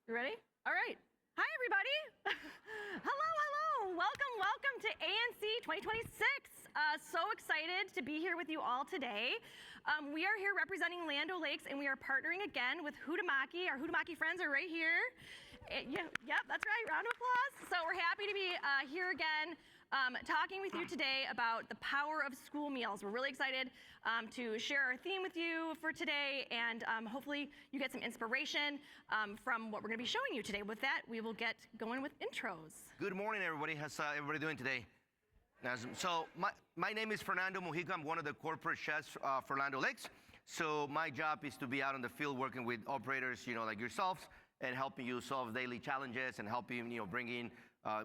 You ready? All right. Hi, everybody. Hello. Welcome to ANC 2026. So excited to be here with you all today. We are here representing Land O'Lakes, and we are partnering again with Huhtamaki. Our Huhtamaki friends are right here. Yep, that's right. Round of applause. So we're happy to be here again. Talking with you today about the power of school meals. We're really excited to share our theme with you for today, and hopefully you get some inspiration from what we're going to be showing you today. With that, we will get going with intros. Good morning, everybody. How's everybody doing today? So my name is Fernando Mujica. I'm one of the corporate chefs for Land O'Lakes. So my job is to be out on the field working with operators, like yourselves, and helping you solve daily challenges and helping bring in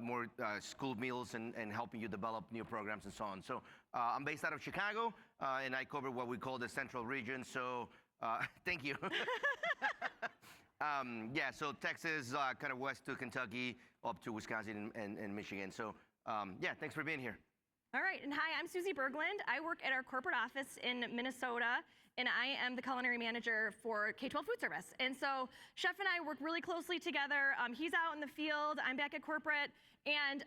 more school meals and helping you develop new programs and so on. So I'm based out of Chicago, and I cover what we call the Central Region. So thank you. So Texas, kind of west to Kentucky, up to Wisconsin and Michigan. So thanks for being here. All right, and hi, I'm Susie Berglund. I work at our corporate office in Minnesota, and I am the culinary manager for K-12 food service. And so Chef and I work really closely together. He's out in the field, I'm back at corporate, and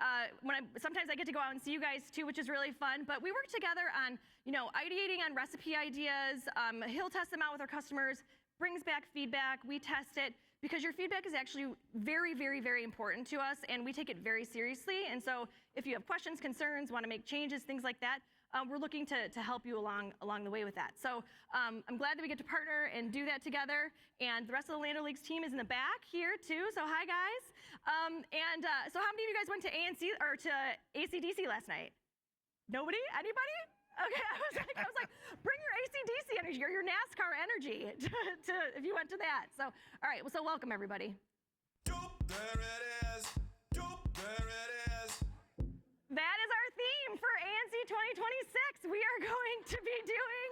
sometimes I get to go out and see you guys too, which is really fun. But we work together on, ideating on recipe ideas. He'll test them out with our customers, brings back feedback, we test it, because your feedback is actually very, very, very important to us, and we take it very seriously. And so if you have questions, concerns, want to make changes, things like that, we're looking to help you along the way with that. So I'm glad that we get to partner and do that together. And the rest of the Land O'Lakes team is in the back here too. So hi guys. So how many of you guys went to ANC or to AC/DC last night? Nobody? Anybody? Okay, I was like, bring your AC/DC energy or your NASCAR energy to if you went to that. So all right, well, so welcome everybody. Dupe, there it is. Dupe, there it is. That is our theme for ANC 2026. We are going to be doing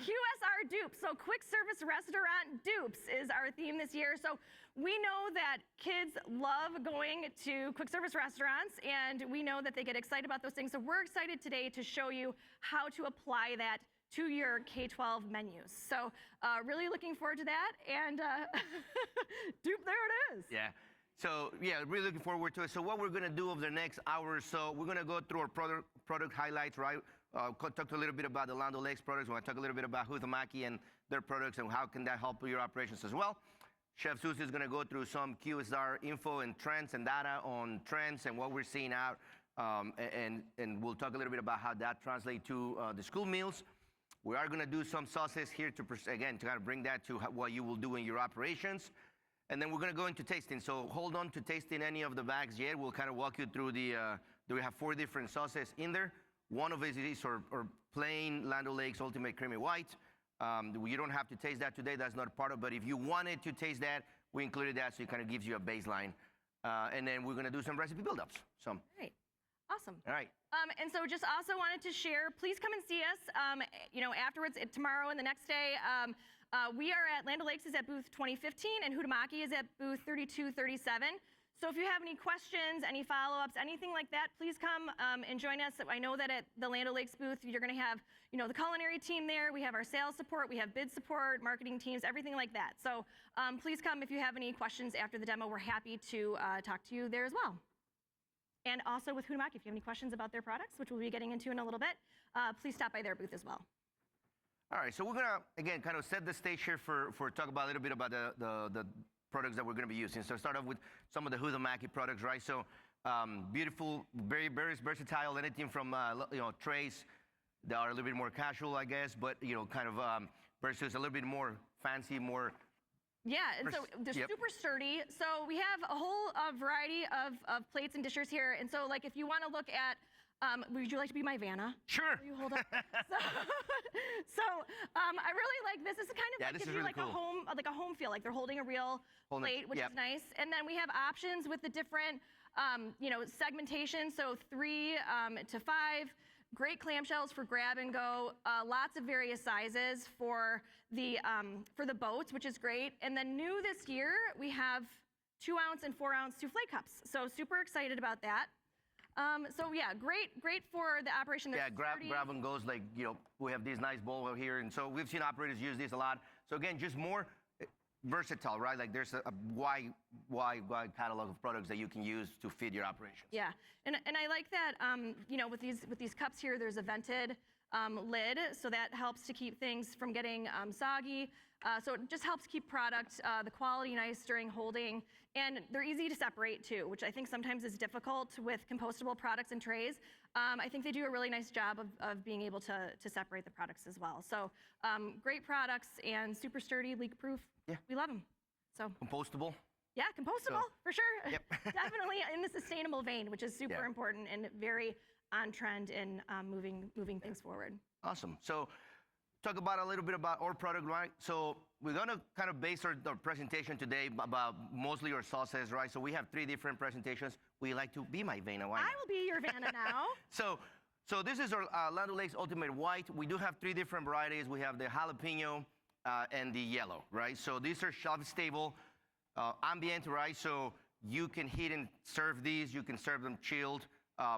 QSR Dupe. So quick service restaurant dupes is our theme this year. So we know that kids love going to quick service restaurants, and we know that they get excited about those things. So we're excited today to show you how to apply that to your K-12 menus. So really looking forward to that. And Dupe, there it is. Yeah. So really looking forward to it. So what we're going to do over the next hour or so, we're going to go through our product highlights, right? Talk a little bit about the Land O'Lakes products. We're going to talk a little bit about Huhtamaki and their products and how can that help your operations as well. Chef Susie is going to go through some QSR info and trends and data on trends and what we're seeing out. And we'll talk a little bit about how that translates to the school meals. We are going to do some sauces here to kind of bring that to what you will do in your operations. And then we're going to go into tasting. So hold on to tasting any of the bags yet. We'll kind of walk you through we have 4 different sauces in there. One of it is our plain Land O'Lakes Ultimate Creamy White. You don't have to taste that today. That's not part of it. But if you wanted to taste that, we included that, so it kind of gives you a baseline. And then we're going to do some recipe build-ups. So. All right. Awesome. All right. And so just also wanted to share, please come and see us, afterwards, tomorrow and the next day. We are at Land O'Lakes is at booth 2015, and Huhtamaki is at booth 3237. So if you have any questions, any follow-ups, anything like that, please come and join us. I know that at the Land O'Lakes booth, you're going to have, the culinary team there. We have our sales support. We have bid support, marketing teams, everything like that. So please come if you have any questions after the demo. We're happy to talk to you there as well. And also with Huhtamaki, if you have any questions about their products, which we'll be getting into in a little bit, please stop by their booth as well. All right, so we're gonna, again, kind of set the stage here for talk about a little bit about the products that we're gonna be using. So start off with some of the Huhtamaki products, right? So beautiful, very, very versatile, anything from, trays that are a little bit more casual, I guess, but, kind of versus a little bit more fancy, more. Yeah, and so they're super sturdy. So we have a whole variety of plates and dishers here. And so like if you wanna look at, would you like to be my Vanna? Sure. Will you hold up? I really like this. This is kind of gives you really like a home feel, like they're holding a real plate, which is nice. And then we have options with the different, segmentation. So 3 to 5. Great clamshells for grab and go. Lots of various sizes for the boats, which is great. And then new this year, we have 2-ounce and 4-ounce souffle cups. So super excited about that. Great for the operation. Yeah, grab and goes, like, we have these nice bowls here. And so we've seen operators use this a lot. So again, just more versatile, right? Like there's a wide catalog of products that you can use to feed your operations. Yeah, and I like that. With these cups here, there's a vented lid, so that helps to keep things from getting soggy. So it just helps keep product the quality nice during holding, and they're easy to separate too, which I think sometimes is difficult with compostable products and trays. I think they do a really nice job of being able to separate the products as well. So great products and super sturdy, leak-proof. Yeah. We love them. So Compostable. yeah, compostable for sure. Yep. Definitely in the sustainable vein, which is super important and very on trend in moving things forward. Awesome. So talk about a little bit about our product, right? So we're gonna kind of base our presentation today about mostly our sauces, right? So we have 3 different presentations. We like to be my Vanna White. I will be your Vanna now. So this is our Land O'Lakes Ultimate White. We do have 3 different varieties. We have the jalapeno and the yellow, right? So these are shelf stable, ambient, right? So you can heat and serve these. You can serve them chilled,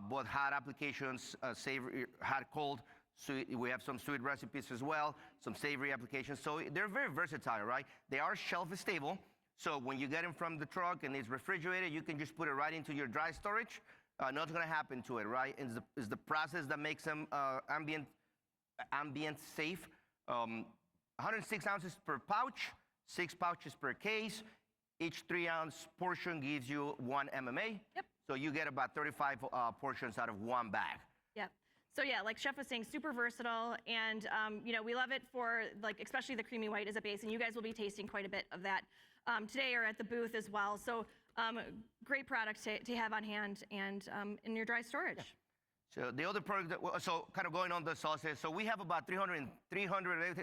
both hot applications, savory, hot, cold. Sweet, we have some sweet recipes as well, some savory applications. So they're very versatile, right? They are shelf stable. So when you get them from the truck and it's refrigerated, you can just put it right into your dry storage. Nothing's gonna happen to it, right? It's the process that makes them ambient safe. 106 ounces per pouch, 6 pouches per case. Each 3-ounce portion gives you 1 MMA. Yep. So you get about 35 portions out of 1 bag. Yep. So yeah, like Chef was saying, super versatile, and we love it for especially the creamy white as a base, and you guys will be tasting quite a bit of that today or at the booth as well. So great product to have on hand and in your dry storage. Yeah. So the other product, so kind of going on the sauces, so we have about 300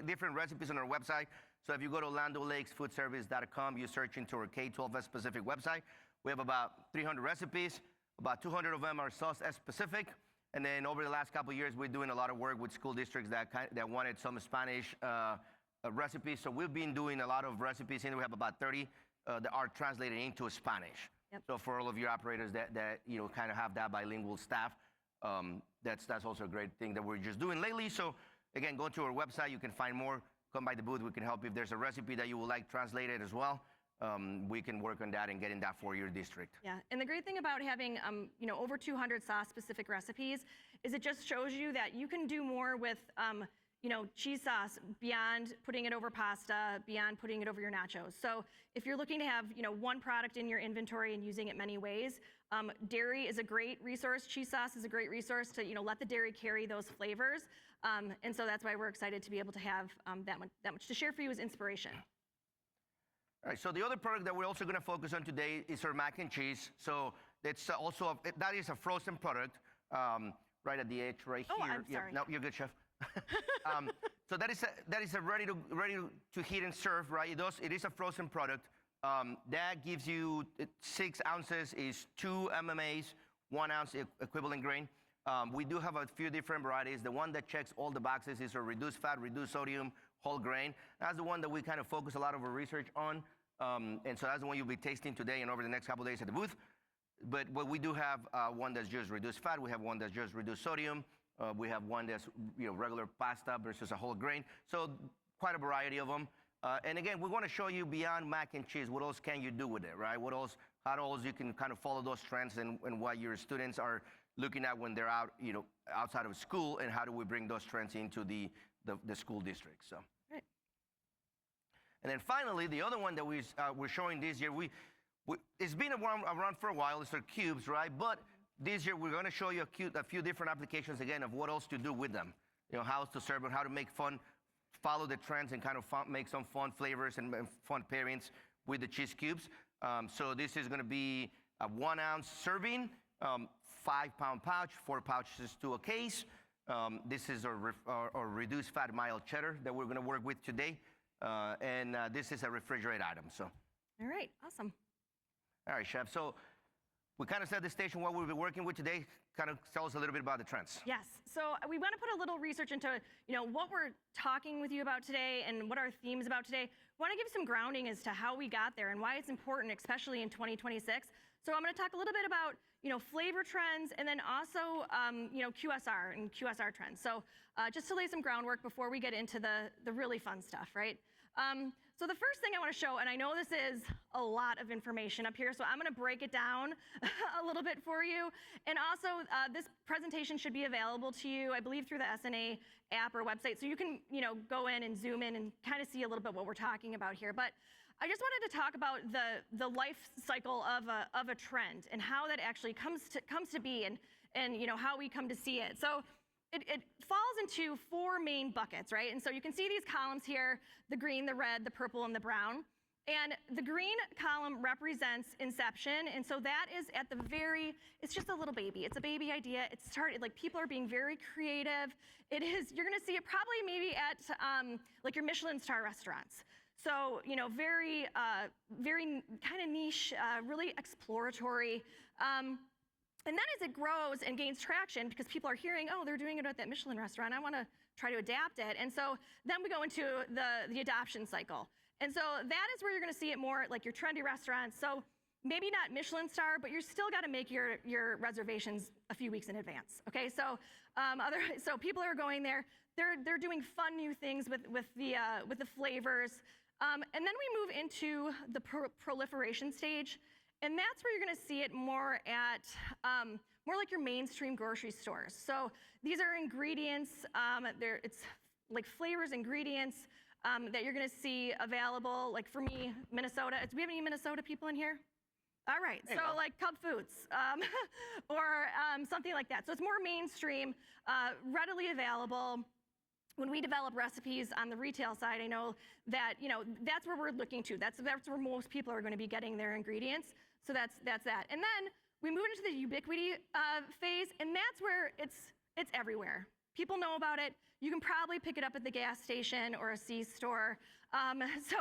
different recipes on our website. So if you go to landolakesfoodservice.com, you search into our K12S specific website. We have about 300 recipes, about 200 of them are sauce specific. And then over the last couple of years, we're doing a lot of work with school districts that wanted some Spanish recipes. So we've been doing a lot of recipes, and we have about 30 that are translated into Spanish. Yep. So for all of your operators that kind of have that bilingual staff, that's also a great thing that we're just doing lately. So again, go to our website. You can find more. Come by the booth. We can help you if there's a recipe that you would like translated as well. We can work on that and getting that for your district. Yeah, and the great thing about having over 200 sauce-specific recipes is it just shows you that you can do more with cheese sauce beyond putting it over pasta, beyond putting it over your nachos. So if you're looking to have one product in your inventory and using it many ways, dairy is a great resource. Cheese sauce is a great resource to let the dairy carry those flavors, and so that's why we're excited to be able to have that much to share for you as inspiration. All right, so the other product that we're also going to focus on today is our mac and cheese. So that's also that is a frozen product, right at the edge, right here. I'm sorry. No, you're good, chef. So that is a ready to heat and serve, right? It is a frozen product. That gives you 6 ounces is 2 MMAs, 1 ounce equivalent grain. We do have a few different varieties. The one that checks all the boxes is a reduced fat, reduced sodium, whole grain. That's the one that we kind of focus a lot of our research on. And so that's the one you'll be tasting today and over the next couple of days at the booth. But we do have one that's just reduced fat. We have one that's just reduced sodium. We have one that's regular pasta versus a whole grain. So quite a variety of them. And again, we want to show you beyond mac and cheese, what else can you do with it, right? How else you can kind of follow those trends and what your students are looking at when they're out, outside of school, and how do we bring those trends into the school district. So. Right. And then finally, the other one that we're showing this year, it's been around for a while. It's our cubes, right? But this year we're going to show you a few different applications again of what else to do with them. How else to serve them, how to make fun, follow the trends, and kind of make some fun flavors and fun pairings with the cheese cubes. So this is going to be a 1 ounce serving, 5-pound pouch, 4 pouches to a case. This is our reduced fat mild cheddar that we're going to work with today. And this is a refrigerated item. So. All right, awesome. All right, chef. So we kind of set the stage on what we'll be working with today. Kind of tell us a little bit about the trends. Yes. So we want to put a little research into what we're talking with you about today and what our theme is about today. We want to give some grounding as to how we got there and why it's important, especially in 2026. So I'm going to talk a little bit about flavor trends and then also QSR and QSR trends. So just to lay some groundwork before we get into the really fun stuff, right? So the first thing I want to show, and I know this is a lot of information up here, so I'm going to break it down a little bit for you. And also, this presentation should be available to you, I believe, through the SNA app or website, so you can, go in and zoom in and kind of see a little bit what we're talking about here. But I just wanted to talk about the life cycle of a trend and how that actually comes to be, and how we come to see it. So it falls into 4 main buckets, right? And so you can see these columns here: the green, the red, the purple, and the brown. And the green column represents inception, and so that is at the it's just a little baby. It's a baby idea. It started, like, people are being very creative. You're gonna see it probably maybe at like your Michelin star restaurants. So, very kind of niche, really exploratory. And then as it grows and gains traction, because people are hearing, oh, they're doing it at that Michelin restaurant, I want to try to adapt it. And so then we go into the adoption cycle. And so that is where you're going to see it more, like your trendy restaurants. So maybe not Michelin star, but you're still got to make your reservations a few weeks in advance. Okay, so so people are going there. They're doing fun new things with the flavors. And then we move into the proliferation stage. And that's where you're going to see it more at more like your mainstream grocery stores. So these are ingredients. It's like flavors, ingredients that you're going to see available. Like for me, Minnesota. Do we have any Minnesota people in here? All right. So like Cub Foods or something like that. So it's more mainstream, readily available. When we develop recipes on the retail side, I know that that's where we're looking to. That's where most people are going to be getting their ingredients. So that's that. And then we move into the ubiquity phase, and that's where it's everywhere. People know about it. You can probably pick it up at the gas station or a C-store. So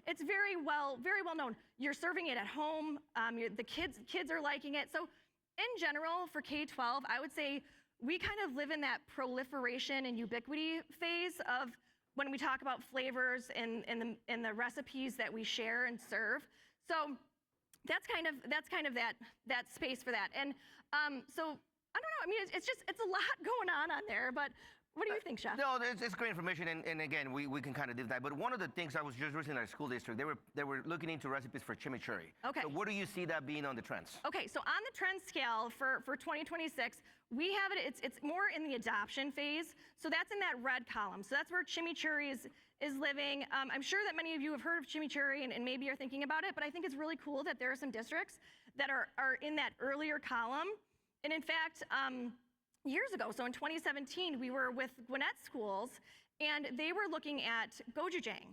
it's very well known. You're serving it at home. The kids are liking it. So in general, for K-12, I would say we kind of live in that proliferation and ubiquity phase of when we talk about flavors and the recipes that we share and serve. So that's kind of that space for that. And so I don't know. I mean, it's a lot going on there. But what do you think, Chef? No, it's great information, and again, we can kind of do that. But one of the things, I was just recently at a school district, they were looking into recipes for chimichurri. Okay. So what do you see that being on the trends? Okay, so on the trend scale for 2026, we have it's more in the adoption phase. So that's in that red column. So that's where chimichurri is living. I'm sure that many of you have heard of chimichurri and maybe are thinking about it, but I think it's really cool that there are some districts that are in that earlier column. And in fact, years ago, so in 2017, we were with Gwinnett schools, and they were looking at gochujang.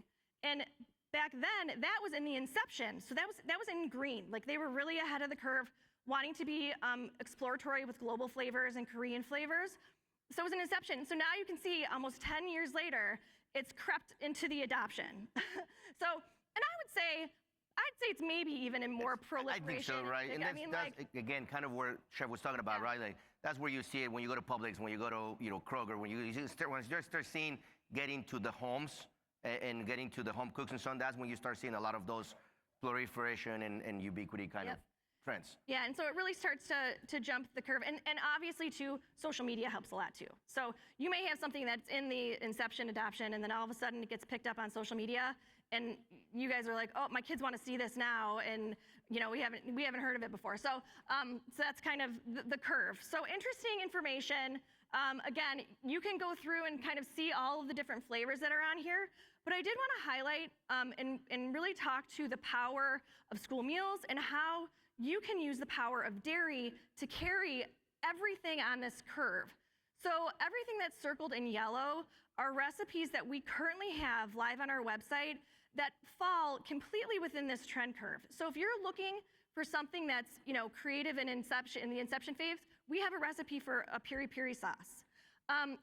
And back then, that was in the inception. So that was in green. Like, they were really ahead of the curve, wanting to be exploratory with global flavors and Korean flavors. So it was an inception. So now you can see almost 10 years later, it's crept into the adoption. So, and I'd say it's maybe even in more proliferation. I think so, right? And that's, again, kind of where Chef was talking about, right? Like, that's where you see it when you go to Publix, when you go to Kroger, when you start seeing getting to the homes and getting to the home cooks and so on. That's when you start seeing a lot of those proliferation and ubiquity kind of trends. Yeah, and so it really starts to jump the curve. And obviously, too, social media helps a lot, too. So you may have something that's in the inception, adoption, and then all of a sudden it gets picked up on social media, and you guys are like, oh, my kids want to see this now, and we haven't heard of it before. So that's kind of the curve. So interesting information. Again, you can go through and kind of see all of the different flavors that are on here. But I did want to highlight and really talk to the power of school meals and how you can use the power of dairy to carry everything on this curve. So everything that's circled in yellow are recipes that we currently have live on our website that fall completely within this trend curve. So if you're looking for something that's creative and in the inception phase, we have a recipe for a piri-piri sauce.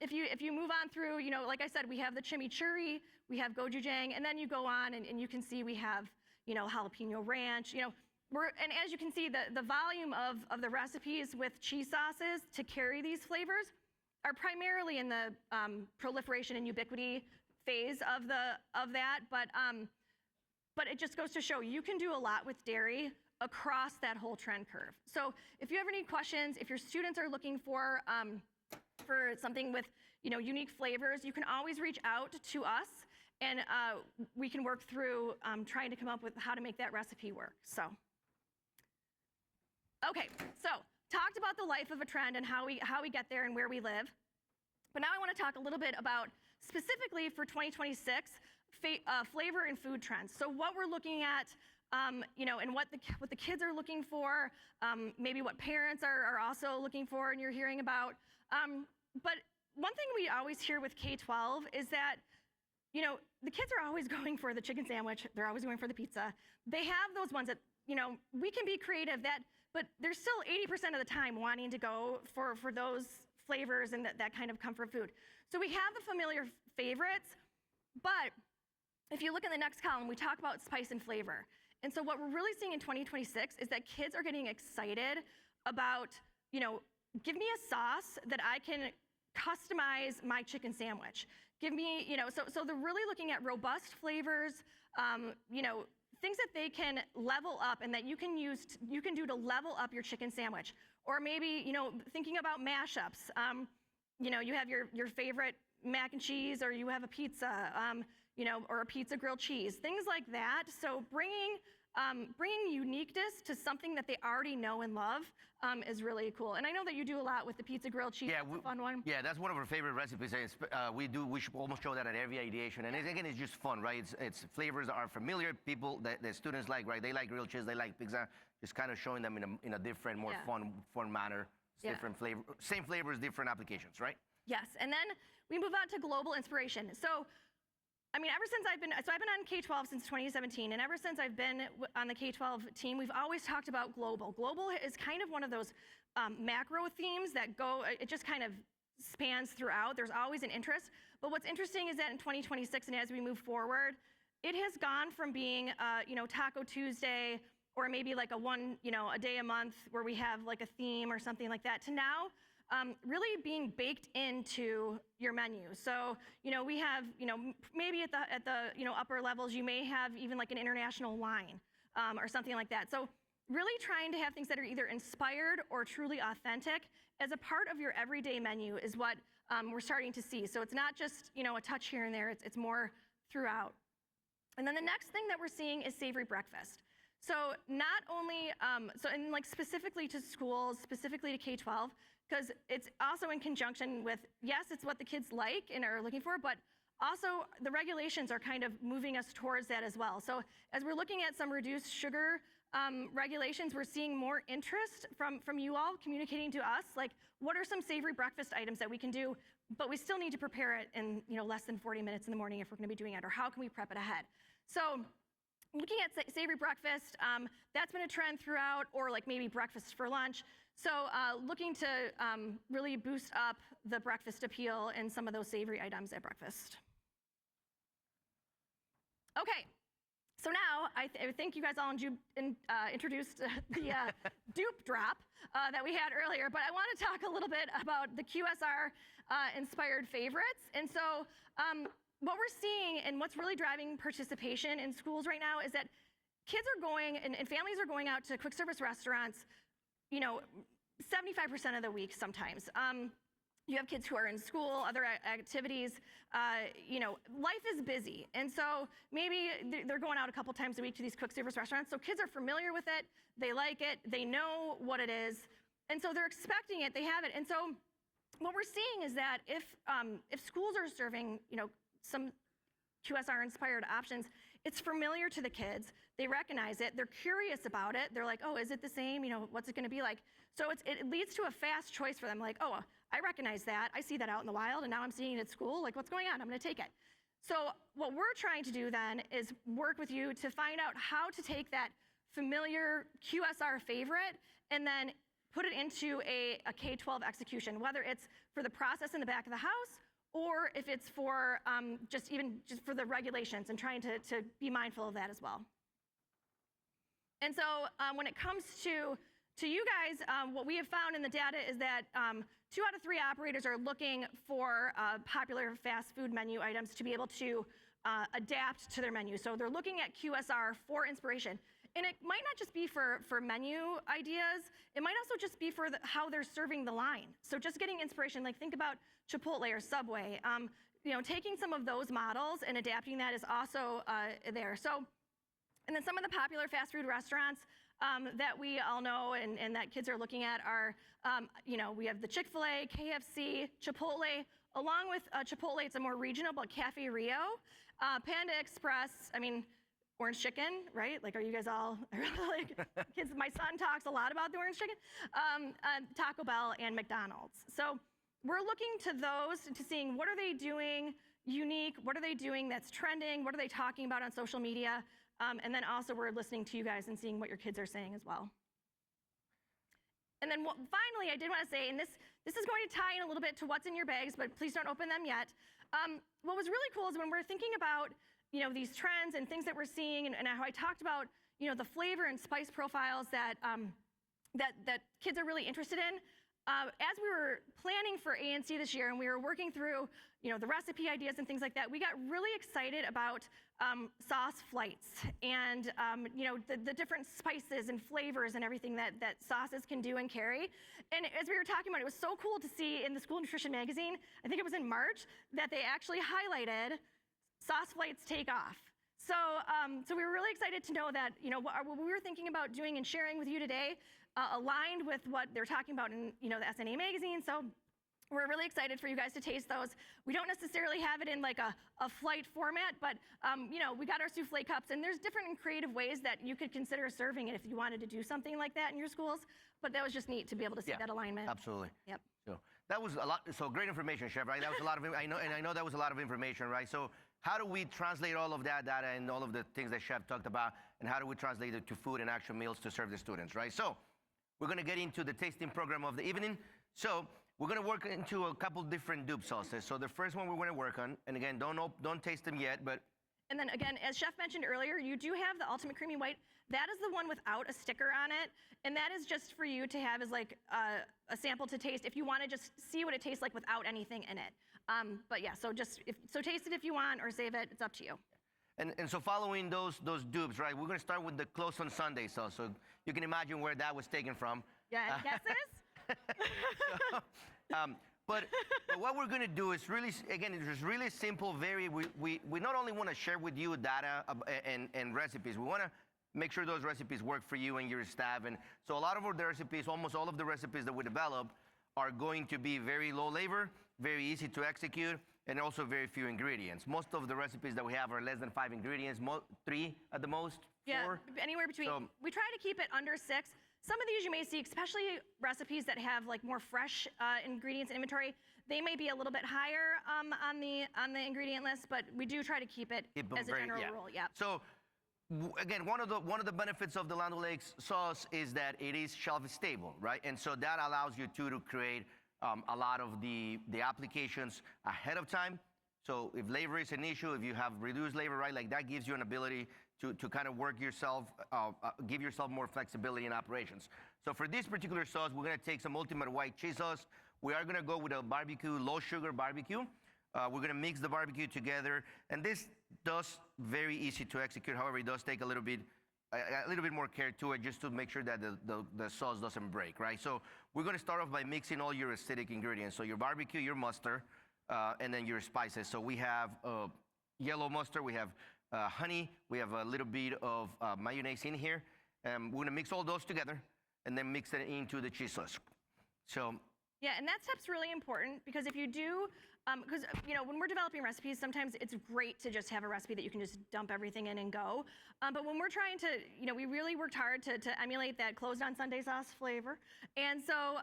If you move on through, like I said, we have the chimichurri, we have gochujang, and then you go on and you can see we have jalapeno ranch. And as you can see, the volume of the recipes with cheese sauces to carry these flavors are primarily in the proliferation and ubiquity phase of that. But it just goes to show you can do a lot with dairy across that whole trend curve. So if you have any questions, if your students are looking for something with unique flavors, you can always reach out to us, and we can work through trying to come up with how to make that recipe work. So, okay, so talked about the life of a trend and how we get there and where we live. But now I want to talk a little bit about specifically for 2026 flavor and food trends. So what we're looking at, you know, and what the kids are looking for, maybe what parents are also looking for and you're hearing about. But one thing we always hear with K-12 is that, you know, the kids are always going for the chicken sandwich. They're always going for the pizza. They have those ones that, you know, we can be creative, but they're still 80% of the time wanting to go for those flavors and that kind of comfort food. So we have the familiar favorites, but if you look in the next column, we talk about spice and flavor. And so what we're really seeing in 2026 is that kids are getting excited about, you know, give me a sauce that I can customize my chicken sandwich. Give me, you know, so they're really looking at robust flavors, you know, things that they can level up and that you can do to level up your chicken sandwich. Or maybe, you know, thinking about mashups. You know, you have your favorite mac and cheese, or you have a pizza, you know, or a pizza grilled cheese, things like that. So bringing uniqueness to something that they already know and love is really cool. And I know that you do a lot with the pizza grilled cheese. Yeah, that's a fun one. Yeah, that's one of our favorite recipes. We should almost show that at every ideation. And again, it's just fun, right? It's flavors that are familiar. People, the students like, right? They like grilled cheese, they like pizza. Just kind of showing them in a different, more fun manner. Yeah. Different flavor, same flavors, different applications, right? Yes, and then we move on to global inspiration. So, I mean, ever since I've been on K-12 since 2017, and ever since I've been on the K-12 team, we've always talked about global. Global is kind of one of those macro themes that it just kind of spans throughout. There's always an interest. But what's interesting is that in 2026 and as we move forward, it has gone from being, you know, Taco Tuesday, or maybe like a day a month where we have like a theme or something like that, to now really being baked into your menu. So, you know, we have, you know, maybe at the you know, upper levels, you may have even like an international line or something like that. So really trying to have things that are either inspired or truly authentic as a part of your everyday menu is what we're starting to see. So it's not just, you know, a touch here and there, it's more throughout. And then the next thing that we're seeing is savory breakfast. So not only, and like specifically to schools, specifically to K-12, because it's also in conjunction with, yes, it's what the kids like and are looking for, but also the regulations are kind of moving us towards that as well. So as we're looking at some reduced sugar regulations, we're seeing more interest from you all communicating to us, like what are some savory breakfast items that we can do, but we still need to prepare it in, you know, less than 40 minutes in the morning if we're gonna be doing it, or how can we prep it ahead? So looking at savory breakfast, that's been a trend throughout, or like maybe breakfast for lunch. So looking to really boost up the breakfast appeal and some of those savory items at breakfast. Okay, so now I think you guys all introduced the Dupe drop that we had earlier, but I want to talk a little bit about the QSR inspired favorites. And so what we're seeing and what's really driving participation in schools right now is that kids are going and families are going out to quick service restaurants, you know, 75% of the week sometimes. You have kids who are in school, other activities, you know, life is busy. And so maybe they're going out a couple times a week to these quick service restaurants. So kids are familiar with it, they like it, they know what it is. And so they're expecting it, they have it. And so what we're seeing is that if schools are serving, you know, some QSR inspired options, it's familiar to the kids, they recognize it, they're curious about it, they're like, oh, is it the same? You know, what's it gonna be like? So it leads to a fast choice for them, like, oh, I recognize that, I see that out in the wild, and now I'm seeing it at school, like what's going on? I'm gonna take it. So what we're trying to do then is work with you to find out how to take that familiar QSR favorite and then put it into a K-12 execution, whether it's for the process in the back of the house, or if it's for just for the regulations and trying to be mindful of that as well. And so when it comes to you guys, what we have found in the data is that 2 out of 3 operators are looking for popular fast food menu items to be able to adapt to their menu. So they're looking at QSR for inspiration. And it might not just be for menu ideas, it might also just be for how they're serving the line. So just getting inspiration, like think about Chipotle or Subway. taking some of those models and adapting that is also there. So, and then some of the popular fast food restaurants that we all know and that kids are looking at are, we have the Chick-fil-A, KFC, Chipotle. Along with Chipotle, it's a more regional, but Cafe Rio, Panda Express, orange chicken, right? Like, are you guys all like kids? My son talks a lot about the orange chicken. Taco Bell and McDonald's. So we're looking to those to seeing what are they doing unique, what are they doing that's trending, what are they talking about on social media, and then also we're listening to you guys and seeing what your kids are saying as well. And then finally, I did want to say, and this is going to tie in a little bit to what's in your bags, but please don't open them yet. What was really cool is when we're thinking about these trends and things that we're seeing, and how I talked about the flavor and spice profiles that that kids are really interested in. As we were planning for A&C this year and we were working through the recipe ideas and things like that, we got really excited about sauce flights and the different spices and flavors and everything that sauces can do and carry. And as we were talking about it, was so cool to see in the School Nutrition magazine, I think it was in March, that they actually highlighted sauce flights take off. So, so we were really excited to know that what we were thinking about doing and sharing with you today aligned with what they're talking about in the SNA magazine. So we're really excited for you guys to taste those. We don't necessarily have it in like a flight format, but we got our souffle cups, and there's different and creative ways that you could consider serving it if you wanted to do something like that in your schools. But that was just neat to be able to see that alignment. Absolutely. Yep. So that was a lot. So great information, Chef. Right? That was a lot of. I know that was a lot of information, right? So how do we translate all of that data and all of the things that Chef talked about, and how do we translate it to food and actual meals to serve the students, right? So we're going to get into the tasting program of the evening. So we're going to work into a couple different Dupe sauces. So the first one we're going to work on, and again, don't taste them yet, but. And then again, as Chef mentioned earlier, you do have the Ultimate Creamy White. That is the one without a sticker on it, and that is just for you to have as like a sample to taste if you want to just see what it tastes like without anything in it. But yeah, so taste it if you want or save it. It's up to you. And so following those dupes, right, we're going to start with the Close on Sunday sauce. So you can imagine where that was taken from. Yeah, any guesses? But what we're going to do is really, again, it's just really simple, we not only want to share with you data and recipes, we want to make sure those recipes work for you and your staff. And so a lot of our recipes, almost all of the recipes that we develop are going to be very low labor, very easy to execute, and also very few ingredients. Most of the recipes that we have are less than 5 ingredients, 3 at the most, 4. Yeah, anywhere between. So, we try to keep it under 6. Some of these you may see, especially recipes that have like more fresh ingredients in inventory, they may be a little bit higher on the ingredient list, but we do try to keep it as a general rule. Yeah. So again, one of the benefits of the Land O'Lakes sauce is that it is shelf stable, right? And so that allows you to create a lot of the applications ahead of time. So if labor is an issue, if you have reduced labor, right, like that gives you an ability to kind of work yourself, give yourself more flexibility in operations. So for this particular sauce, we're going to take some Ultimate White cheese sauce. We are going to go with a barbecue, low sugar barbecue. We're going to mix the barbecue together, and this does very easy to execute. However, it does take a little bit more care to it, just to make sure that the sauce doesn't break, right? So we're going to start off by mixing all your acidic ingredients. So your barbecue, your mustard, and then your spices. So we have yellow mustard, we have honey, we have a little bit of mayonnaise in here. We're going to mix all those together and then mix it into the cheese sauce. So yeah, and that step's really important because if you do, because when we're developing recipes, sometimes it's great to just have a recipe that you can just dump everything in and go. But when we're trying to, we really worked hard to emulate that closed on Sunday sauce flavor. And so,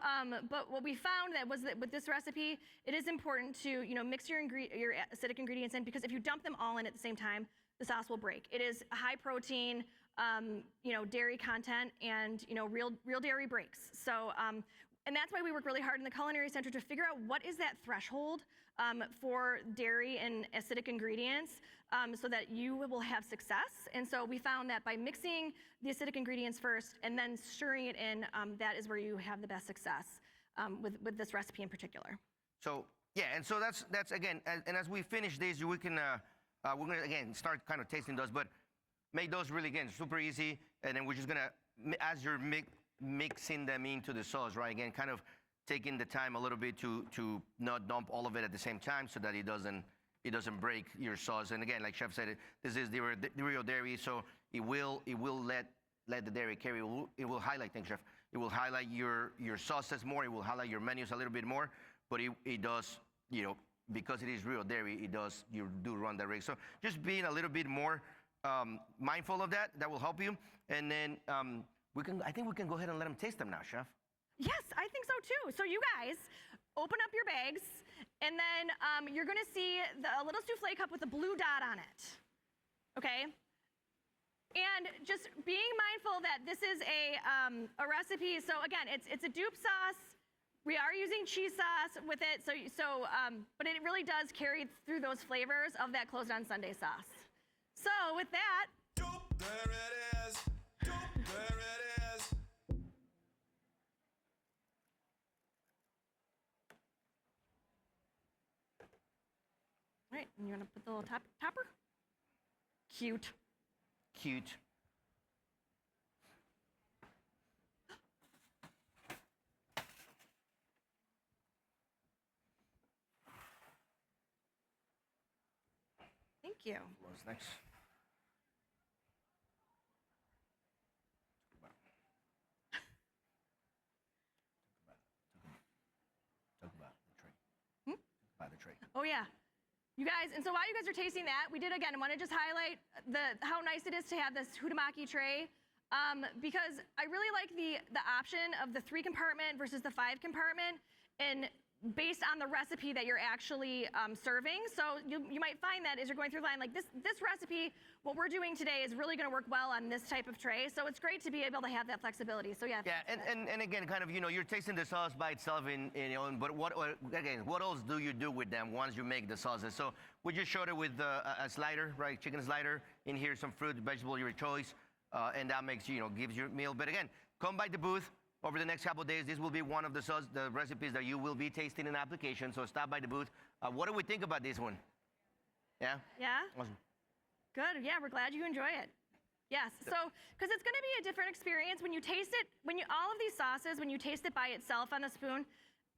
but what we found was that with this recipe, it is important to mix your acidic ingredients in, because if you dump them all in at the same time, the sauce will break. It is high protein, dairy content, and real dairy breaks. So. And that's why we work really hard in the Culinary Center to figure out what is that threshold for dairy and acidic ingredients so that you will have success. And so we found that by mixing the acidic ingredients first and then stirring it in, that is where you have the best success with this recipe in particular. So yeah, and so that's again, and as we finish these, we can we're gonna again start kind of tasting those, but make those really again super easy, and then we're just gonna, as you're mixing them into the sauce, right? Again, kind of taking the time a little bit to not dump all of it at the same time so that it it doesn't break your sauce. And again, like Chef said, this is the real dairy, so it will let the dairy carry. It will highlight things, Chef. It will highlight your sauces more. It will highlight your menus a little bit more. But it does, because it is real dairy, you do run that risk. So just being a little bit more mindful of that will help you. And then I think we can go ahead and let them taste them now, Chef. Yes, I think so too. So you guys, open up your bags, and then you're gonna see a little souffle cup with a blue dot on it, okay? And just being mindful that this is a recipe. So again, it's a Dupe sauce. We are using cheese sauce with it, but it really does carry through those flavors of that closed on Sunday sauce. So with that, Dupe, there it is. Dupe, there it is. all right, and you're gonna put the little topper. Cute. Cute. Thank you. What's next? Talk about the tray. About the tray. Oh yeah. You guys, and so while you guys are tasting that, we did again want to just highlight how nice it is to have this hutamaki tray, because I really like the option of the 3-compartment versus the 5-compartment, and based on the recipe that you're actually serving. So you might find that as you're going through line, like this recipe, what we're doing today is really going to work well on this type of tray. So it's great to be able to have that flexibility. So yeah. Yeah, and again, kind of, you're tasting the sauce by itself, but what else do you do with them once you make the sauces? So we just showed it with a slider, right? Chicken slider. In here, some fruit, vegetable, your choice, and that makes gives you a meal. But again, come by the booth. Over the next couple of days, this will be one of the recipes that you will be tasting in application. So stop by the booth. What do we think about this one? Yeah? Yeah? Awesome. Good. Yeah, we're glad you enjoy it. Yes. So, because it's going to be a different experience when you taste it. All of these sauces, when you taste it by itself on a spoon,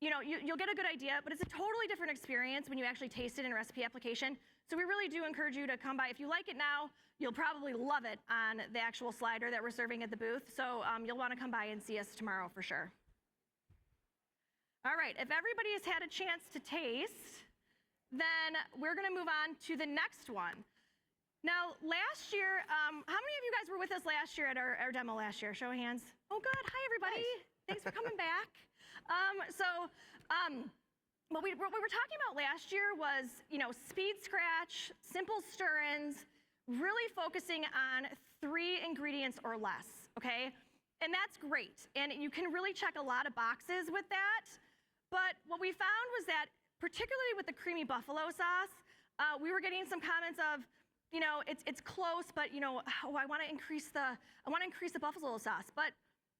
you'll get a good idea. But it's a totally different experience when you actually taste it in a recipe application. So we really do encourage you to come by. If you like it now, you'll probably love it on the actual slider that we're serving at the booth. So you'll want to come by and see us tomorrow for sure. All right, if everybody has had a chance to taste, then we're going to move on to the next one. Now, last year, how many of you guys were with us last year at our demo last year? Show of hands. Oh, good. Hi, everybody. Nice. Thanks for coming back. What we were talking about last year was, speed scratch, simple stir-ins, really focusing on 3 ingredients or less, okay? And that's great. And you can really check a lot of boxes with that. But what we found was that, particularly with the creamy buffalo sauce, we were getting some comments of, it's close, but I want to increase the buffalo sauce. But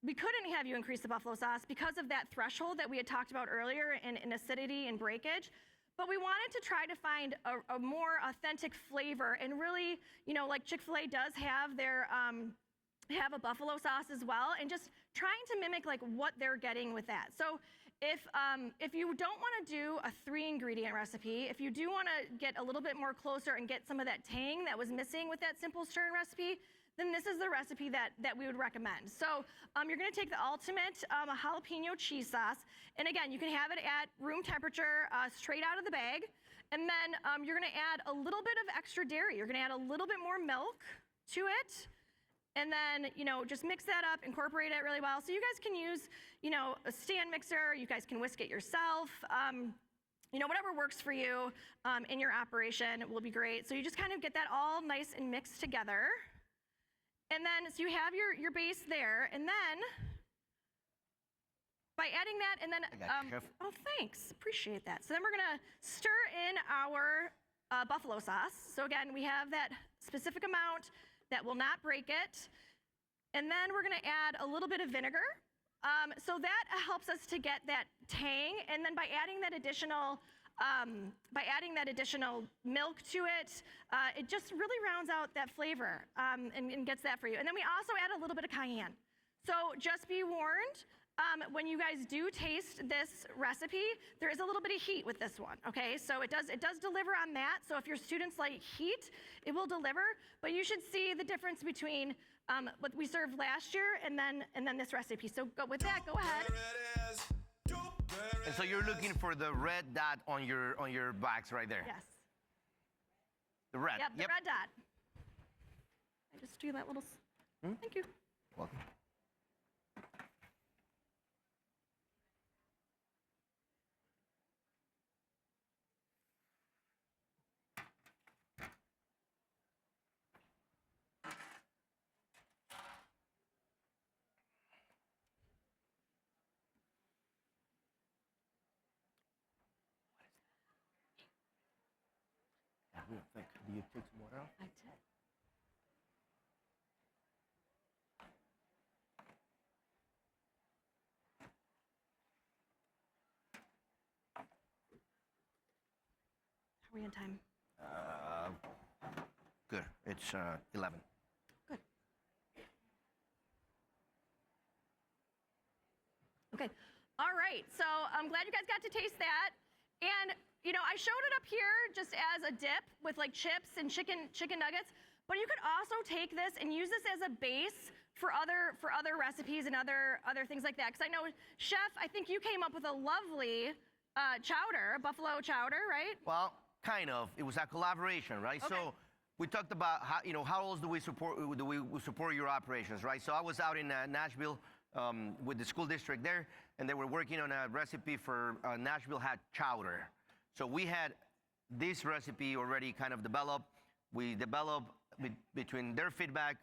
we couldn't have you increase the buffalo sauce because of that threshold that we had talked about earlier in acidity and breakage. But we wanted to try to find a more authentic flavor, and really, like Chick-fil-A does have have a buffalo sauce as well, and just trying to mimic like what they're getting with that. So if you don't want to do a 3-ingredient recipe, if you do want to get a little bit more closer and get some of that tang that was missing with that simple stir-in recipe, then this is the recipe that we would recommend. So you're gonna take the ultimate jalapeno cheese sauce, and again, you can have it at room temperature, straight out of the bag, and then you're gonna add a little bit of extra dairy. You're gonna add a little bit more milk to it, and then just mix that up, incorporate it really well. So you guys can use a stand mixer, you guys can whisk it yourself, whatever works for you in your operation will be great. So you just kind of get that all nice and mixed together. And then, so you have your base there, and then by adding that, and then, oh, thanks, appreciate that. So then we're gonna stir in our buffalo sauce. So again, we have that specific amount that will not break it. And then we're gonna add a little bit of vinegar. So that helps us to get that tang, and then by adding that additional milk to it, it just really rounds out that flavor and gets that for you. And then we also add a little bit of cayenne. So just be warned, when you guys do taste this recipe, there is a little bit of heat with this one, okay? So it does deliver on that. So if your students like heat, it will deliver. But you should see the difference between what we served last year and then this recipe. So with that, go ahead. There it is. Dupe, there And so it you're is. looking for the red dot on your box right there. Yes. The red. Yep, the red dot. I just do that little. Thank you. Welcome. Real quick, do you take some water out? I did. Are we in time? Good. It's 11. Good. Okay. All right. So I'm glad you guys got to taste that. And you know, I showed it up here just as a dip with like chips and chicken nuggets. But you could also take this and use this as a base for other recipes and other things like that. Because I know, Chef, I think you came up with a lovely chowder, buffalo chowder, right? Well, kind of. It was a collaboration, right? Okay. So we talked about how else do we support your operations, right? So I was out in Nashville with the school district there, and they were working on a recipe for Nashville had chowder. So we had this recipe already kind of developed. We developed between their feedback,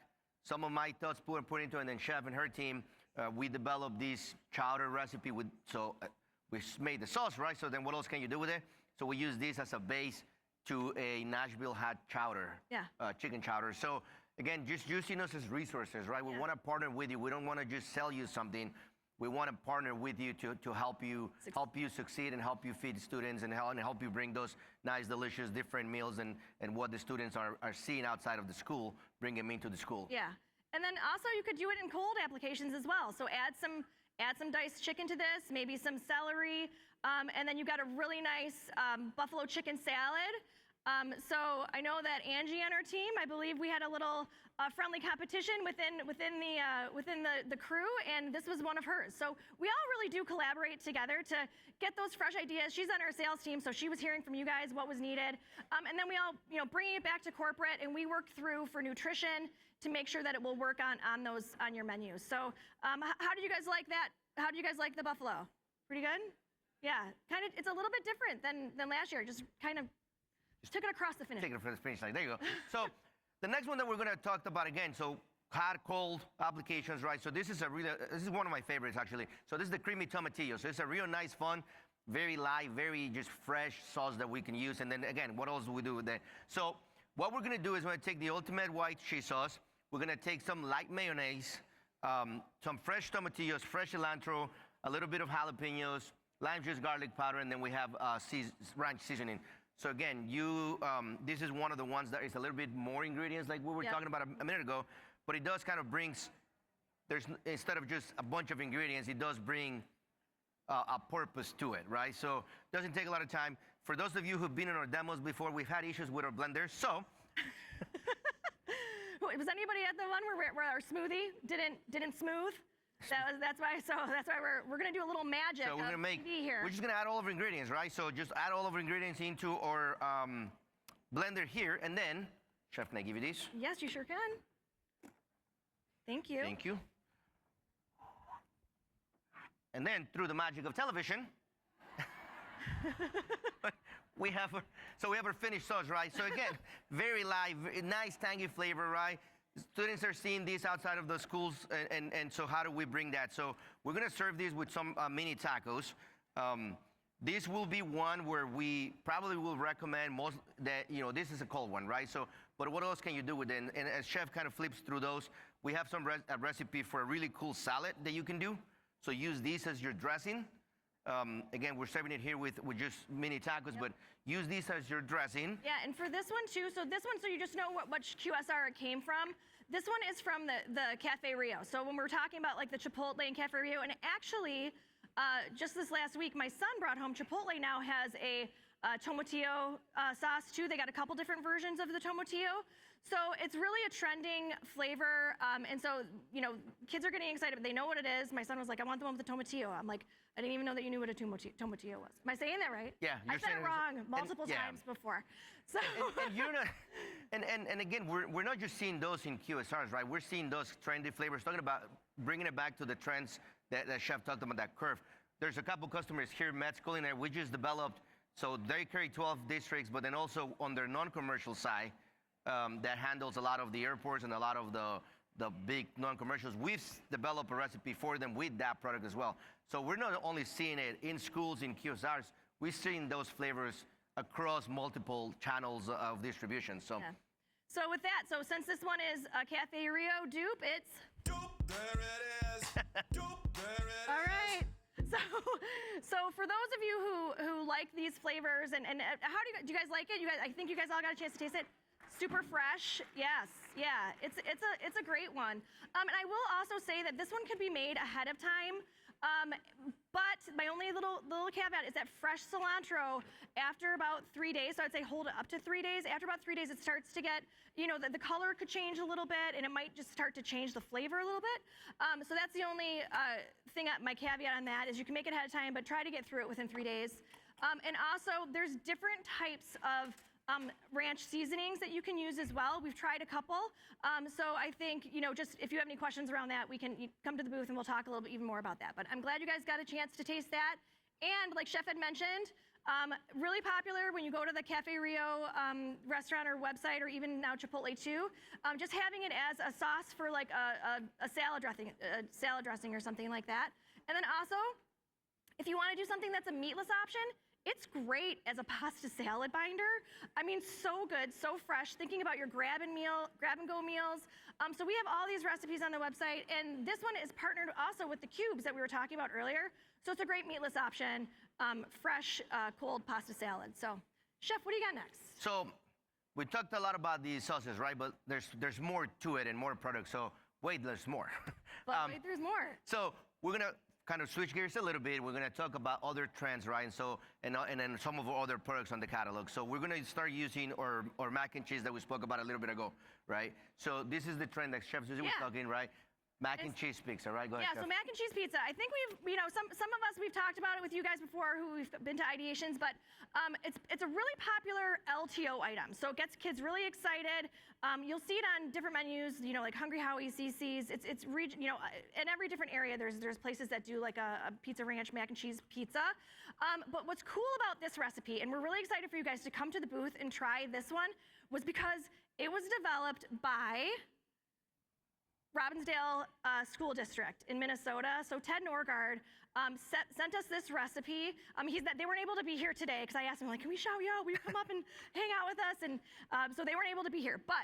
some of my thoughts put into it, and then Chef and her team, we developed this chowder recipe we made the sauce, right? So then what else can you do with it? So we use this as a base to a Nashville hot chowder, chicken chowder. So again, just using us as resources, right? We want to partner with you. We don't want to just sell you something. We want to partner with you to help you succeed and help you feed students and help you bring those nice, delicious, different meals and what the students are seeing outside of the school, bring them into the school. Yeah. And then also you could do it in cold applications as well. So add some diced chicken to this, maybe some celery, and then you got a really nice buffalo chicken salad. So I know that Angie and her team, I believe we had a little friendly competition within the crew, and this was one of hers. So we all really do collaborate together to get those fresh ideas. She's on our sales team, so she was hearing from you guys what was needed, and then we all, bringing it back to corporate, and we work through for nutrition to make sure that it will work on your menus. So how did you guys like that? How did you guys like the buffalo? Pretty good? Yeah, kind of. It's a little bit different than last year. Just kind of. Took it across the finish. Take it from the finish line. There you go. So the next one that we're going to talk about again, so hot, cold applications, right? So this is one of my favorites actually. So this is the creamy tomatillo. So it's a real nice, fun, very light, very just fresh sauce that we can use. And then again, what else do we do with that? So what we're going to do is we're going to take the ultimate white cheese sauce. We're going to take some light mayonnaise, some fresh tomatillos, fresh cilantro, a little bit of jalapenos, lime juice, garlic powder, and then we have ranch seasoning. So again, this is one of the ones that is a little bit more ingredients like we were talking about a minute ago, but it does kind of brings, instead of just a bunch of ingredients, it does bring a purpose to it, right? So it doesn't take a lot of time. For those of you who've been in our demos before, we've had issues with our blenders, so. Was anybody at the one where our smoothie didn't smooth? That's why we're gonna do a little magic. So we're gonna we're just gonna add all of our ingredients, right? So just add all of our ingredients into our blender here, and then, Chef, can I give you these? Yes, you sure can. Thank you. Thank you. And then through the magic of television, we have our finished sauce, right? So again, very light, nice tangy flavor, right? Students are seeing this outside of the schools, and so how do we bring that? So we're gonna serve these with some mini tacos. This will be one where we probably will recommend most that, this is a cold one, right? So, but what else can you do with it? And as Chef kind of flips through those, we have a recipe for a really cool salad that you can do. So use these as your dressing. Again, we're serving it here with just mini tacos, but use these as your dressing. Yeah, and for this one too, so you just know which QSR it came from. this one is from the Cafe Rio. So when we're talking about like the Chipotle and Cafe Rio, and actually, just this last week, my son brought home Chipotle now has a tomatillo sauce too. They got a couple different versions of the tomatillo. So it's really a trending flavor. And so, you know, kids are getting excited, but they know what it is. My son was like, I want the one with the tomatillo. I'm like, I didn't even know that you knew what a tomatillo was. Am I saying that right? Yeah, I said it wrong multiple times before. So and you're not, and again, we're not just seeing those in QSRs, right? We're seeing those trendy flavors, talking about bringing it back to the trends that Chef talked about, that curve. There's a couple customers here, Matt's Culinary, we just developed, so they carry 12 districts, but then also on their non-commercial side, that handles a lot of the airports and a lot of the big non-commercials. We've developed a recipe for them with that product as well. So we're not only seeing it in schools, in QSRs, we're seeing those flavors across multiple channels of distribution. So, yeah. So with that, so since this one is Cafe Rio Dupe, it's Dupe, there it is. Dupe, there it all is. right. So for those of you who like these flavors, and how do you guys like it? I think you guys all got a chance to taste it. Super fresh, yes, yeah. It's a great one. And I will also say that this one could be made ahead of time. But my only little caveat is that fresh cilantro, after about 3 days, so I'd say hold it up to 3 days. After about 3 days, it starts to get, you know, the color could change a little bit, and it might just start to change the flavor a little bit. So that's the only thing, my caveat on that is you can make it ahead of time, but try to get through it within 3 days. And also, there's different types of ranch seasonings that you can use as well. We've tried a couple. So I think, you know, just if you have any questions around that, you come to the booth and we'll talk a little bit even more about that. But I'm glad you guys got a chance to taste that. And like Chef had mentioned, really popular when you go to the Cafe Rio restaurant or website, or even now Chipotle too, just having it as a sauce for like a salad dressing or something like that. And then also, if you want to do something that's a meatless option, it's great as a pasta salad binder. I mean, so good, so fresh. Thinking about your grab and go meals. So we have all these recipes on the website, and this one is partnered also with the cubes that we were talking about earlier. So it's a great meatless option, fresh, cold pasta salad. So, Chef, what do you got next? So we talked a lot about these sauces, right? But there's more to it and more products. So wait, there's more. But wait, there's more. So we're gonna kind of switch gears a little bit. We're gonna talk about other trends, right? And then some of our other products on the catalog. So we're gonna start using our mac and cheese that we spoke about a little bit ago, right? So this is the trend that Chef Susie was talking, right? Mac and cheese pizza, right? Go ahead, Yeah, Chef. so mac and cheese pizza. I think some of us, we've talked about it with you guys before who we've been to ideations, but it's a really popular LTO item. So it gets kids really excited. You'll see it on different menus, you know, like Hungry Howie's, CC's. It's you know, in every different area, there's places that do like a pizza ranch mac and cheese pizza. But what's cool about this recipe, and we're really excited for you guys to come to the booth and try this one, was because it was developed by Robbinsdale School District in Minnesota. So Ted Norgard sent us this recipe. They weren't able to be here today because I asked him, like, can we shout you out? Will you come up and hang out with us? And so they weren't able to be here. But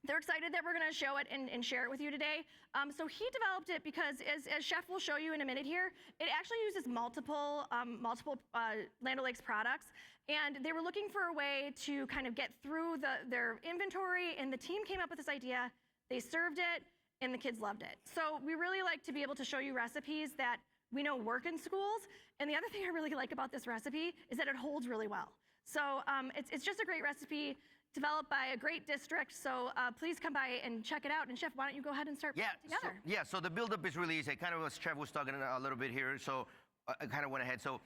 they're excited that we're going to show it and share it with you today. So he developed it because, as Chef will show you in a minute here, it actually uses multiple Land O'Lakes products. And they were looking for a way to kind of get through their inventory, and the team came up with this idea. They served it, and the kids loved it. So we really like to be able to show you recipes that we know work in schools. And the other thing I really like about this recipe is that it holds really well. So it's just a great recipe developed by a great district. So please come by and check it out. And Chef, why don't you go ahead and start putting it together? So the buildup is really easy. Kind of as Chef was talking a little bit here. So I kind of went ahead. So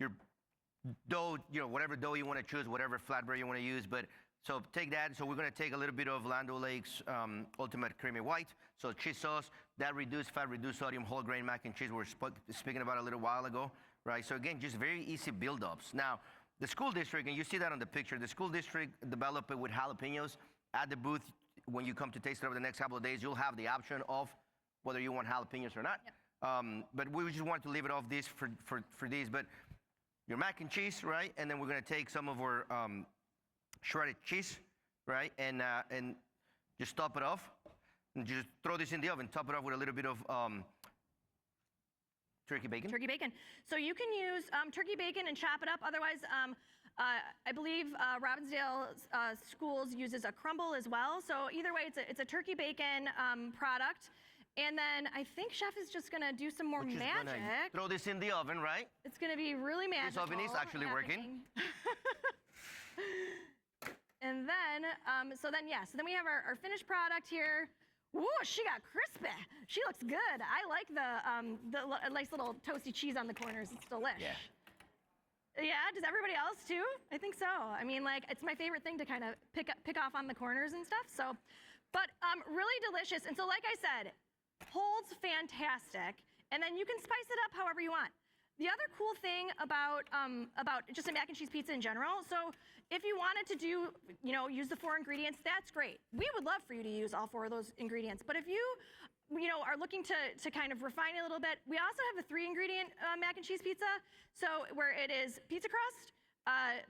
your dough, you know, whatever dough you want to choose, whatever flatbread you want to use, but so take that. So we're going to take a little bit of Land O'Lakes Ultimate Creamy White. So cheese sauce, that reduced fat, reduced sodium, whole grain mac and cheese we were speaking about a little while ago, right? So again, just very easy buildups. Now, the school district, and you see that on the picture, the school district developed it with jalapenos. At the booth, when you come to taste it over the next couple of days, you'll have the option of whether you want jalapenos or not. Yep. But we just wanted to leave it off this for these. But your mac and cheese, right? And then we're going to take some of our shredded cheese, right? And just top it off. And just throw this in the oven. Top it off with a little bit of turkey bacon. Turkey bacon. So you can use turkey bacon and chop it up. Otherwise, I believe Robbinsdale Schools uses a crumble as well. So either way, it's a turkey bacon product. And then I think Chef is just gonna do some more Which is magic. gonna throw this in the oven, right? It's gonna be really magical. This oven is actually working. And then, so then we have our finished product here. Ooh, she got crispy. She looks good. I like the nice little toasty cheese on the corners. It's delish. Yeah. Yeah, does everybody else too? I think so. I mean, like, it's my favorite thing to kind of pick off on the corners and stuff. So, but really delicious. And so, like I said, holds fantastic. And then you can spice it up however you want. The other cool thing about just a mac and cheese pizza in general, so if you wanted to do, use the 4 ingredients, that's great. We would love for you to use all 4 of those ingredients. But if you are looking to kind of refine it a little bit, we also have a 3-ingredient mac and cheese pizza. So where it is pizza crust,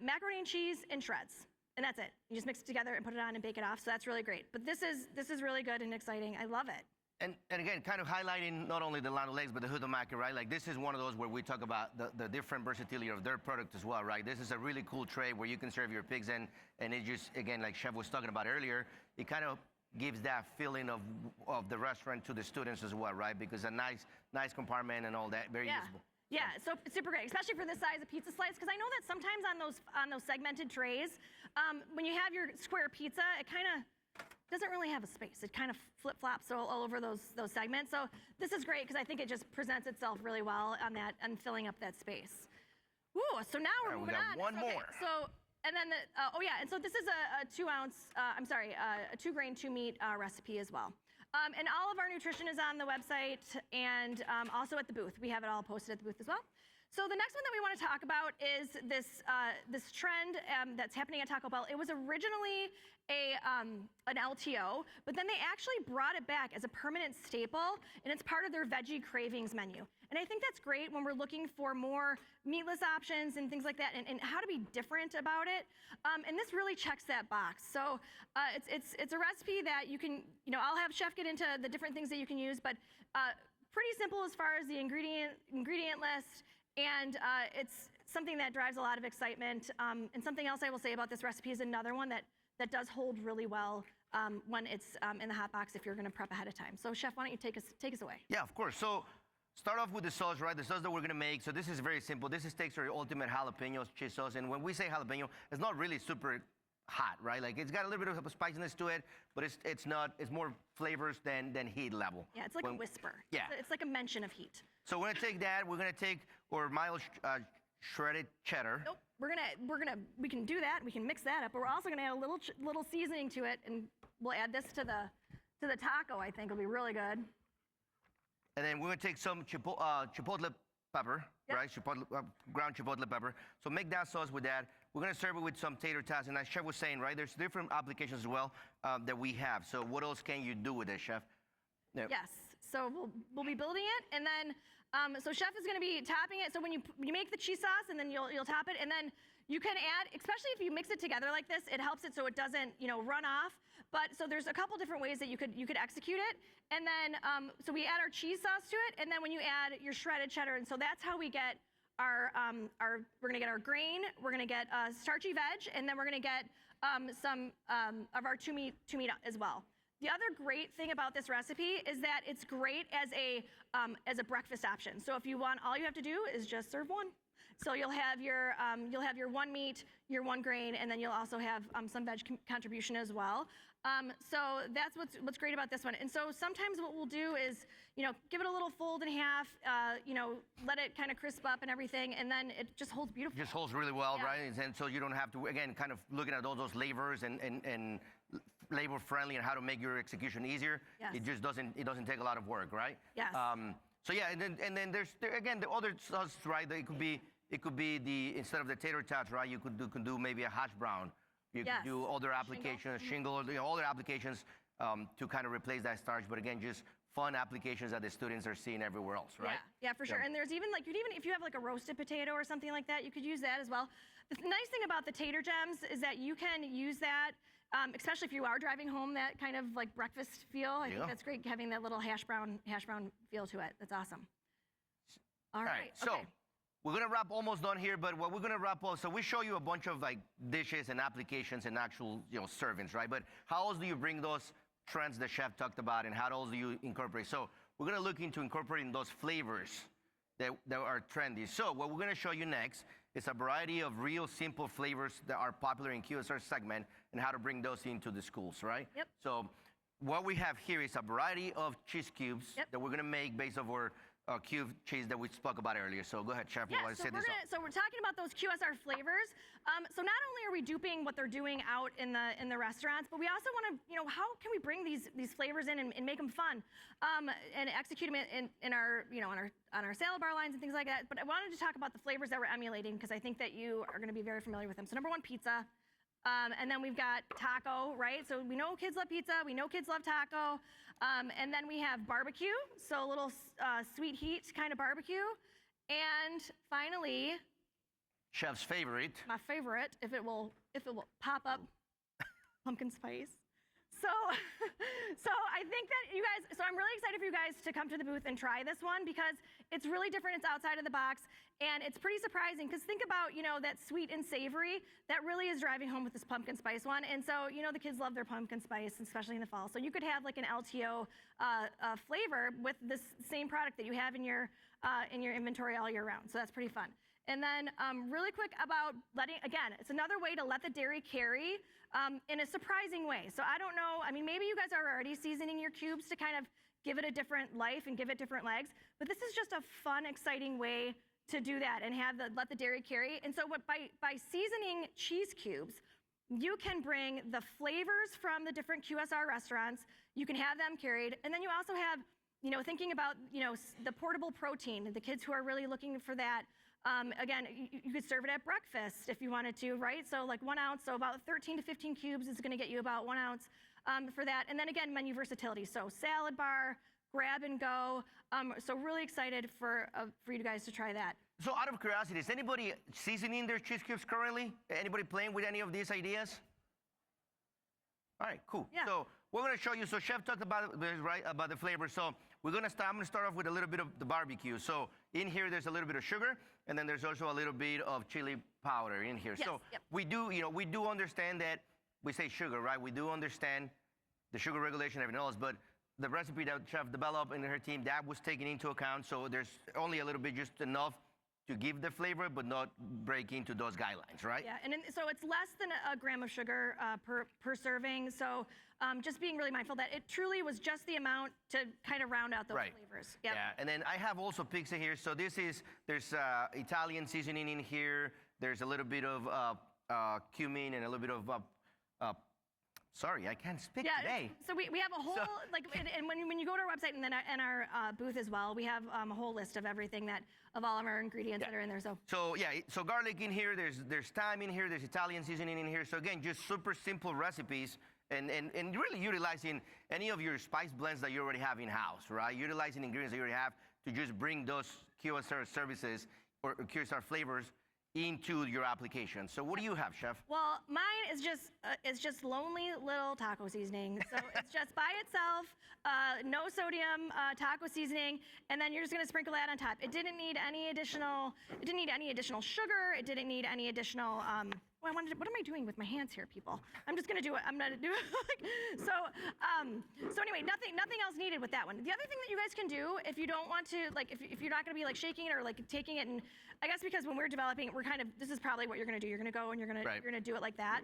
macaroni and cheese, and shreds. And that's it. You just mix it together and put it on and bake it off. So that's really great. But this is really good and exciting. I love it. And again, kind of highlighting not only the Lando Legs, but the Hutomaki, right? Like, this is one of those where we talk about the different versatility of their product as well, right? This is a really cool tray where you can serve your pigs in, and it just, again, like Chef was talking about earlier, it kind of gives that feeling of the restaurant to the students as well, right? Because a nice compartment and all that, very useful. Yeah, so super great, especially for this size of pizza slice, because I know that sometimes on those segmented trays, when you have your square pizza, it kind of doesn't really have a space. It kind of flip-flops all over those segments. So this is great because I think it just presents itself really well on that and filling up that space. Ooh, so now we're moving on. We got one more. So, and then and so this is a 2-grain, 2-meat recipe as well. And all of our nutrition is on the website and also at the booth. We have it all posted at the booth as well. So the next one that we want to talk about is this trend that's happening at Taco Bell. It was originally an LTO, but then they actually brought it back as a permanent staple, and it's part of their veggie cravings menu. And I think that's great when we're looking for more meatless options and things like that, and how to be different about it. And this really checks that box. So it's a recipe that you can, I'll have Chef get into the different things that you can use, but pretty simple as far as the ingredient list. And it's something that drives a lot of excitement. And something else I will say about this recipe is another one that does hold really well when it's in the hot box if you're going to prep ahead of time. So, Chef, why don't you take us away? Yeah, of course. So, start off with the sauce, right? The sauce that we're going to make. So, this is very simple. This is Texas Ultimate Jalapeno cheese sauce. And when we say jalapeno, it's not really super hot, right? Like, it's got a little bit of a spiciness to it, but it's more flavors than heat level. Yeah, it's like a whisper. Yeah. It's like a mention of heat. So we're gonna take that. We're gonna take our mild shredded cheddar. Nope. We can do that. We can mix that up. But we're also gonna add a little seasoning to it, and we'll add this to the taco. I think it'll be really good. And then we're gonna take some chipotle pepper, Yep. right? Ground chipotle pepper. So make that sauce with that. We're gonna serve it with some tater tots. And as Chef was saying, right, there's different applications as well that we have. So what else can you do with it, Chef? Yeah. Yes. So we'll be building it, and then so Chef is going to be topping it. So when you make the cheese sauce, and then you'll top it, and then you can add, especially if you mix it together like this, it helps it so it doesn't run off. But so there's a couple different ways that you could execute it, and then so we add our cheese sauce to it, and then when you add your shredded cheddar, and so that's how we get our we're going to get our grain, we're going to get starchy veg, and then we're going to get some of our two meat as well. The other great thing about this recipe is that it's great as a breakfast option. So if you want, all you have to do is just serve one. So you'll have your 1 meat, your 1 grain, and then you'll also have some veg contribution as well. So that's what's great about this one. And so sometimes what we'll do is, give it a little fold in half, let it kind of crisp up and everything, and then it just holds beautifully. Just holds really well, Yeah. right? And so you don't have to, again, kind of looking at all those flavors and labor friendly and how to make your execution easier. Yes. It just doesn't take a lot of work, right? Yes. So yeah, and then there's again the other sauce, right? It could be the, instead of the tater tots, right? You could do maybe a hash brown. You Yes. could do other applications, shingle, other applications to kind of replace that starch. But again, just fun applications that the students are seeing everywhere else, right? Yeah, for sure. Yeah. And there's even if you have like a roasted potato or something like that, you could use that as well. The nice thing about the tater gems is that you can use that, especially if you are driving home, that kind of like breakfast feel. I think that's great, having that little hash brown feel to it. That's awesome. All right. So okay. We're gonna wrap almost done here, but what we're gonna wrap up, so we show you a bunch of like dishes and applications and actual servings, right? But how else do you bring those trends the chef talked about, and how else do you incorporate? So we're gonna look into incorporating those flavors that are trendy. So what we're gonna show you next is a variety of real simple flavors that are popular in QSR segment and how to bring those into the schools, right? Yep. So what we have here is a variety of cheese cubes that we're gonna make based off our cube cheese that we spoke about earlier. So go ahead, Chef. Yeah, while I so set this up. so we're talking about those QSR flavors. So not only are we duping what they're doing out in the restaurants, but we also want to, how can we bring these flavors in and make them fun, and execute them in our, on our salad bar lines and things like that. But I wanted to talk about the flavors that we're emulating because I think that you are going to be very familiar with them. So number one, pizza. And then we've got taco, right? So we know kids love pizza. We know kids love taco. And then we have barbecue, so a little sweet heat kind of barbecue. And finally, Chef's favorite. my favorite, if it will pop up, pumpkin spice. So, so I think that you guys, so I'm really excited for you guys to come to the booth and try this one because it's really different. It's outside of the box and it's pretty surprising because think about, that sweet and savory that really is driving home with this pumpkin spice one. And so, the kids love their pumpkin spice, especially in the fall. So you could have like an LTO flavor with this same product that you have in your inventory all year round. So that's pretty fun. And then really quick about again, it's another way to let the dairy carry in a surprising way. So I don't know, maybe you guys are already seasoning your cubes to kind of give it a different life and give it different legs, but this is just a fun, exciting way to do that and let the dairy carry. And so by seasoning cheese cubes, you can bring the flavors from the different QSR restaurants, you can have them carried, and then you also have, thinking about, the portable protein, the kids who are really looking for that. Again, you could serve it at breakfast if you wanted to, right? So like 1 ounce, so about 13 to 15 cubes is gonna get you about 1 ounce for that. And then again, menu versatility. So salad bar, grab and go. So really excited for you guys to try that. So out of curiosity, is anybody seasoning their cheese cubes currently? Anybody playing with any of these ideas? All right, cool. Yeah. So we're gonna show you, so Chef talked about this, right, about the flavor. So I'm gonna start off with a little bit of the barbecue. So in here, there's a little bit of sugar, and then there's also a little bit of chili powder in here. Yes, So we do understand that we say sugar, right? We do understand the sugar regulation and everything else, but the recipe that Chef developed and her team, that was taken into account. So there's only a little bit, just enough to give the flavor, but not break into those guidelines, right? Yeah, and so it's less than a gram of sugar per serving. So just being really mindful that it truly was just the amount to kind of round out those flavors. Yep. Yeah, and then I have also pizza here. So there's Italian seasoning in here. There's a little bit of cumin and a little bit of sorry, I can't speak today. So we have a whole, and when you go to our website and then our booth as well, we have a whole list of everything of all of our ingredients that are in there. So yeah, so garlic in here, there's thyme in here, there's Italian seasoning in here. So again, just super simple recipes and really utilizing any of your spice blends that you already have in-house, right? Utilizing ingredients that you already have to just bring those QSR services or QSR flavors into your application. So what do you have, Chef? Well, mine is just lonely little taco seasoning. So it's just by itself, no sodium taco seasoning, and then you're just gonna sprinkle that on top. It didn't need any additional sugar. It didn't need any additional. What am I doing with my hands here, people? I'm just gonna do it. I'm gonna do it. So anyway, nothing else needed with that one. The other thing that you guys can do if you don't want to, if you're not gonna be shaking it or taking it, and I guess because when we're developing it, this is probably what you're gonna do. You're gonna go and you're gonna do it like that.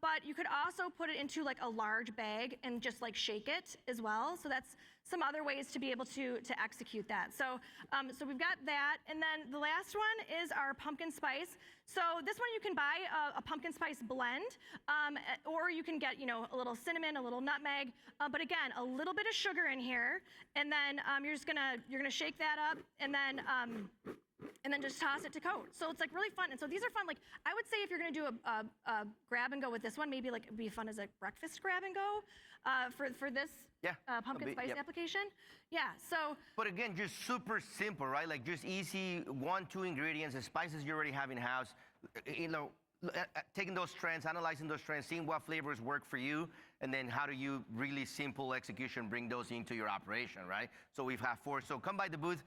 But you could also put it into a large bag and just shake it as well. So that's some other ways to be able to execute that. So we've got that, and then the last one is our pumpkin spice. So this one you can buy a pumpkin spice blend, or you can get a little cinnamon, a little nutmeg, but again a little bit of sugar in here, and then you're gonna shake that up, and then just toss it to coat. So it's really fun. And so these are fun. I would say if you're gonna do a grab and go with this one, maybe it'd be fun as a breakfast grab and go for this pumpkin spice application. Yeah. So. But again, just super simple, right? Just easy 1-2 ingredients, the spices you already have in house. Taking those trends, analyzing those trends, seeing what flavors work for you, and then how do you really simple execution bring those into your operation, right? So we've had 4. So come by the booth.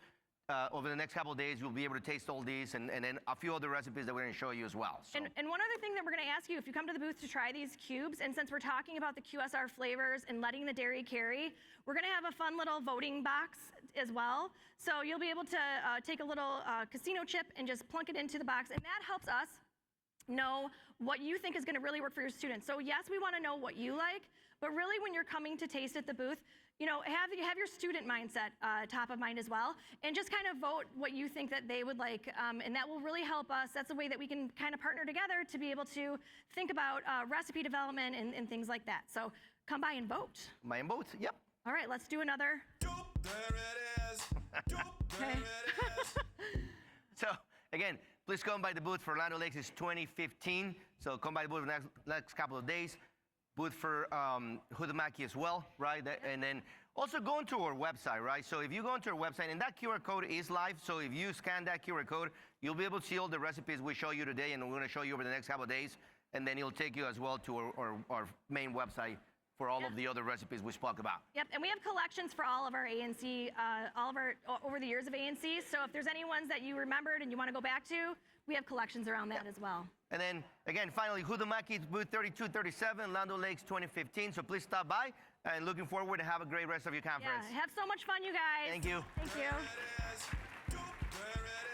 over the next couple of days, you'll be able to taste all these and then a few other recipes that we're going to show you as well. So. And one other thing that we're going to ask you, if you come to the booth to try these cubes, and since we're talking about the QSR flavors and letting the dairy carry, we're going to have a fun little voting box as well. So you'll be able to take a little casino chip and just plunk it into the box, and that helps us know what you think is going to really work for your students. So yes, we want to know what you like, but really when you're coming to taste at the booth, have your student mindset top of mind as well, and just kind of vote what you think that they would like, and that will really help us. That's a way that we can kind of partner together to be able to think about recipe development and things like that. So come by and vote. Buy and vote, yep. All right, let's do another. Dupe, there it is. Dupe, there Okay. it is. So again, please come by the booth for Land O'Lakes 2015. So come by the booth next couple of days. Booth for Hudamaki as well, right? And then also go into our website, right? So if you go into our website, and that QR code is live, so if you scan that QR code, you'll be able to see all the recipes we show you today, and we're going to show you over the next couple of days, and then it'll take you as well to our main website for all of the other recipes we spoke about. Yep, and we have collections for all of our ANC, over the years of ANC. So if there's any ones that you remembered and you want to go back to, we have collections around that as well. And then, again, finally, Hudamaki booth 3237, Land O'Lakes 2015. So please stop by, and looking forward to have a great rest of your conference. Yeah, have so much fun, you guys. Thank you. Thank you. There it is. Dupe, there it